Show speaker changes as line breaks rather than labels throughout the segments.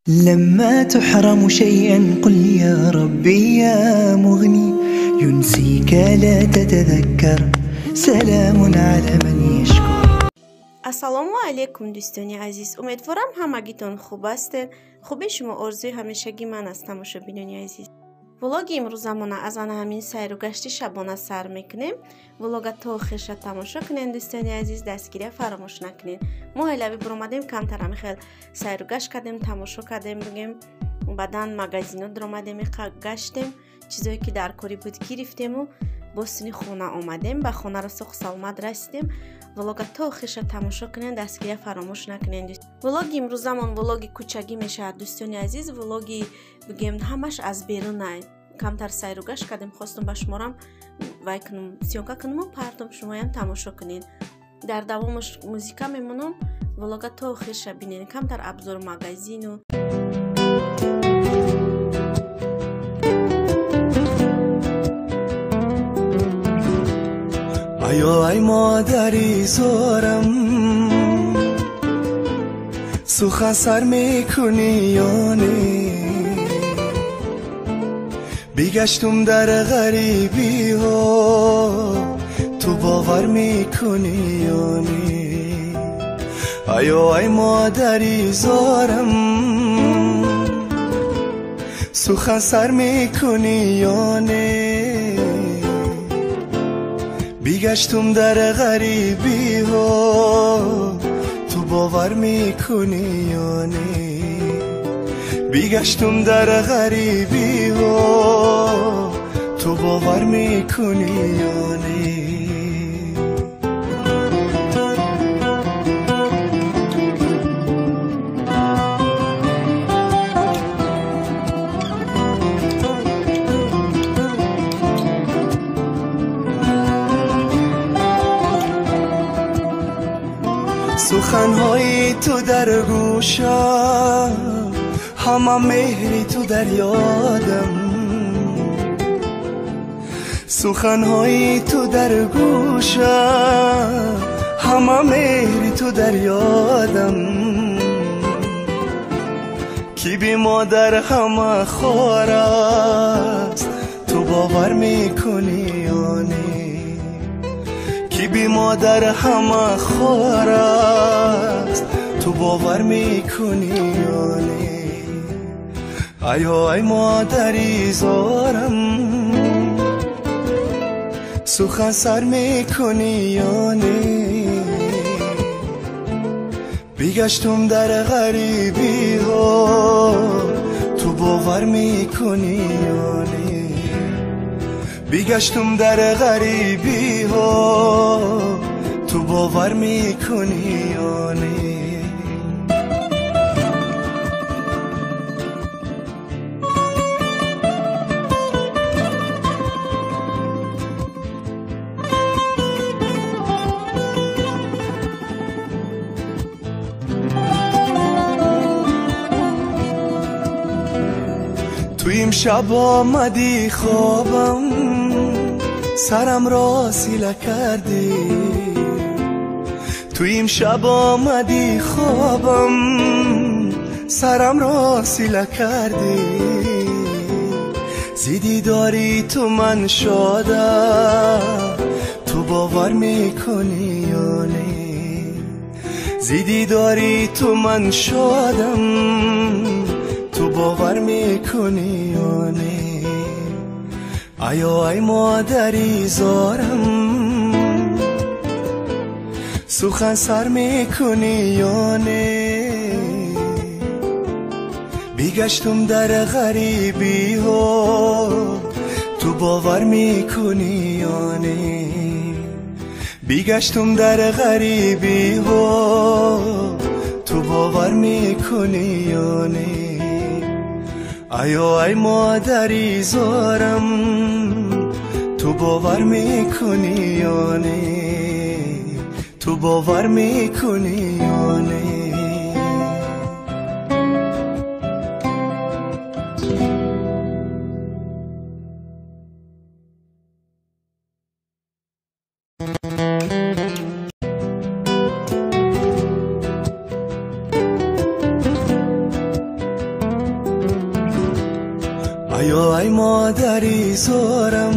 لما تحرم شيئا قل يا ربي يا مغني ينسيك لا تتذكر سلام على من يشكر.
ассалому алейкум дӯстони азиз, умедворам ҳамагитон хуб ҳастед. хуби шумо орзуи ҳамешагӣ ман аст тамошобинони азиз. влоги имрӯзамона аз ана ҳамин сайру гашти шабона сар мекунем. влога то охирша тамошо кунед дӯстони азиз, дастгирия фаромӯш накунед. мо ҳелави буромадем, камтар ҳамихел сайру гашт кардем, тамошо кардем, бигем баъдан магазино дуромадем, гаштем, чизое ки дар кори буд гирифтему босини хона омадем, ба хона росох саломат расидем. влога то охирша тамошо кунед, дастгирия фаромӯш накунед. влоги имрӯзамон влоги кӯчагӣ мешавад дӯстони азиз, влоги бигем ҳамаш аз берунай. камтар сайру гашт кардем, хостум ба шуморам вай кунум, сёнка кунуму партом, шумоям тамошо кунед. дар давомаш музика мемонам, влога то охирша бинед, камтар абзор магазину.
ای مادری زارم سخن سر میکنی یا نه؟ بیگشتم در غریبی ها تو باور میکنی یا نه؟ ای مادری زارم سخن سر میکنی یا نه؟ بیگشتم در غریبی ها تو باور میکنی یا نه؟ بیگشتم در غریبی ها تو باور میکنی یا نه؟ سخنهای تو در گوشم، همه مهری تو در یادم. سخنهای تو در گوشم، همه مهری تو در یادم. کی بی مادر همه خوار است تو باور میکنی یا نه؟ کی بی مادر همه خوار است تو باور میکنی یا نه؟ ای مادری زارم سخن سر میکنی یا نه؟ بیگشتم در غریبی ها تو باور میکنی یا نه؟ بیگشتم در غریبی ها تو باور میکنی یا نه؟ تو امشب آمدی خوابم سرم را سیله کردی. تو امشب آمدی خوابم سرم را سیله کردی. زیدی داری تو من شادم تو باور میکنی یا نه؟ زیدی داری تو من شادم تو باور میکنی یا نه؟ ای مادری زارم سخن سر میکنی یا نه؟ بیگشتم در غریبی ها تو باور میکنی یا نه؟ بیگشتم در غریبی ها تو باور میکنی یا نه؟ ای مادری زارم تو باور میکنی یا نه؟ تو باور میکنی یا نه؟ آیا ای مادری زارم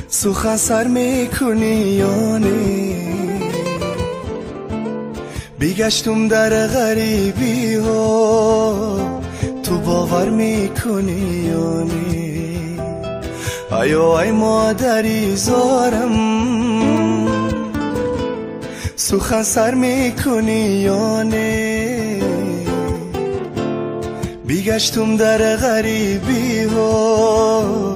سخن سر میکنی یا نه؟ بگشتم در غریبی ها تو باور میکنی یا نه؟ آیا ای مادری زارم سخن سر میکنی یا نه؟ بگشتم در غریبی ها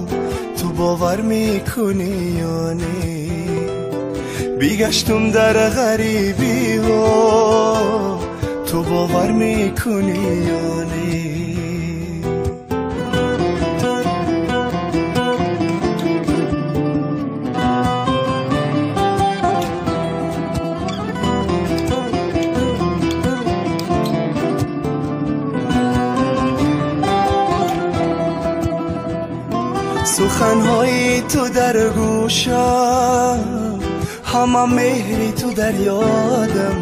تو باور میکنی یا نه؟ بگشتم در غریبی ها تو باور میکنی یا نه؟ سخنهای تو در گوشم همه مهری تو در یادم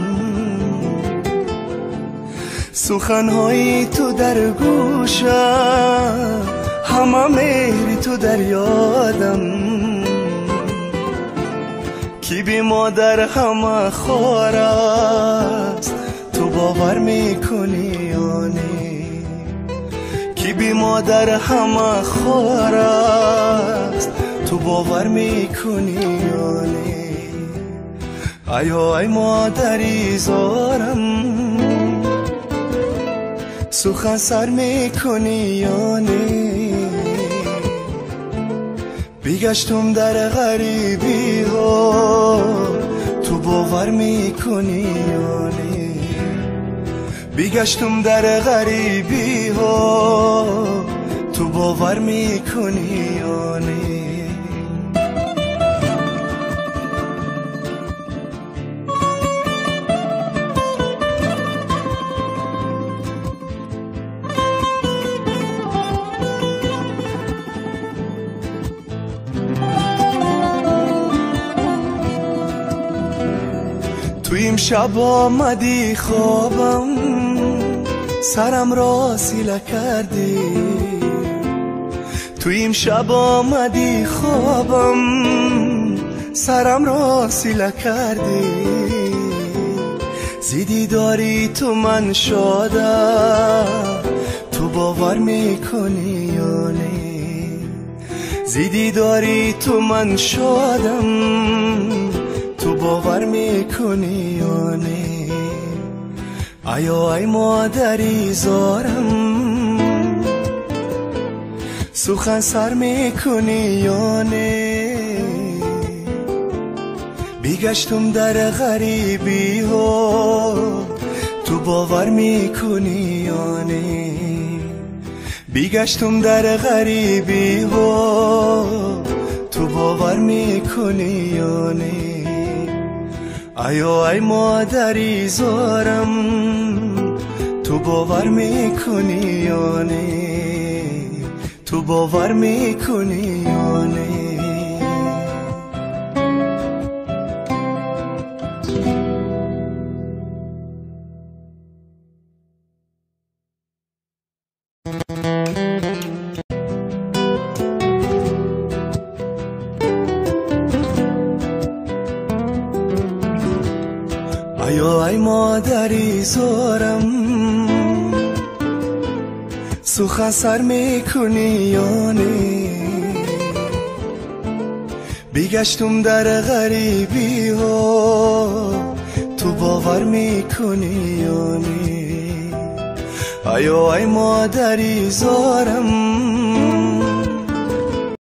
سخنهای تو در گوشم همه مهری تو در یادم کی بی مادر همه خوار است تو باور میکنی یا نه؟ کی بی مادر همه خوار است تو باور میکنی یا نه؟ آیا ای مادری زارم سخن سر میکنی یا نه؟ بگشتم در غریبی ها تو باور میکنی یا نه؟ بگشتم در غریبی ها تو باور میکنی یا نه؟ تو امشب آمدی خوابم سرم را سیله کردی تو امشب آمدی خوابم سرم را سیله کردی زیدی داری تو من شادم تو باور میکنی یا نه؟ زیدی داری تو من شادم تو باور میکنی یا نه؟ آیا ای مادری زارم سخن سر میکنی یا نه؟ بگشتم در غریبی ها تو باور میکنی یا نه؟ بگشتم در غریبی ها تو باور میکنی یا نه؟ آیا ای مادری زارم تو باور میکنی یا نه؟ تو باور میکنی یا نه؟ آیا ای مادری زارم سخن سر میکنی یا نه؟ بگشتم در غریبی ها تو باور میکنی یا نه؟ آیا ای مادری زارم